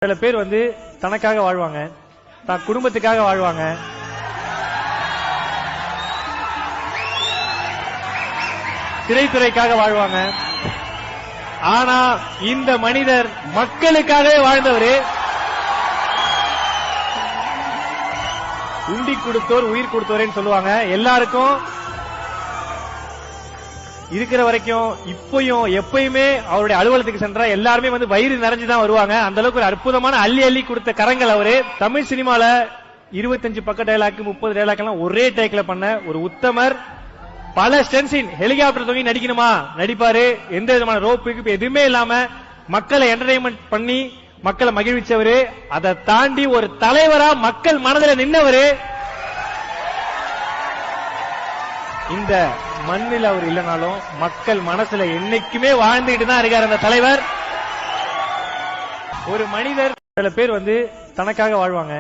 சில பேர் தனக்காக வாழ்வாங்க, தான் குடும்பத்துக்காக வாழ்வாங்க, திரைத்துறைக்காக வாழ்வாங்க. ஆனா இந்த மனிதர் மக்களுக்காகவே வாழ்ந்தவரு. உண்டி கொடுத்தோர் உயிர் கொடுத்தோரேன்னு சொல்லுவாங்க. எல்லாருக்கும் இருக்கிற வரைக்கும் இப்பயும் எப்பயுமே அவருடைய அலுவலகத்துக்கு சென்றா எல்லாருமே வயிறு நிறைஞ்சுதான் வருவாங்க. அந்த அளவுக்கு ஒரு அற்புதமான அள்ளி அள்ளி கொடுத்த கரங்கள் அவரு. தமிழ் சினிமால 25 பக்க டைலாக் 30 டைலாக் எல்லாம் ஒரே டேக்ல பண்ண ஒரு உத்தமர். பல ஸ்டென்சின் ஹெலிகாப்டர் தொங்கி நடிக்கணுமா நடிப்பாரு. எந்த விதமான ரோப்புக்கு எதுவுமே இல்லாம மக்களை என்டர்டைன்மெண்ட் பண்ணி மக்களை மகிழ்விச்சவரு. அதை தாண்டி ஒரு தலைவரா மக்கள் மனதில் நின்னவரு. இந்த மண்ணில் அவர் இல்லைனாலும் மக்கள் மனசுல என்னைக்குமே வாழ்ந்துகிட்டு தான் இருக்கார் அந்த தலைவர். ஒரு மனிதர் சில பேர் தனக்காக வாழ்வாங்க,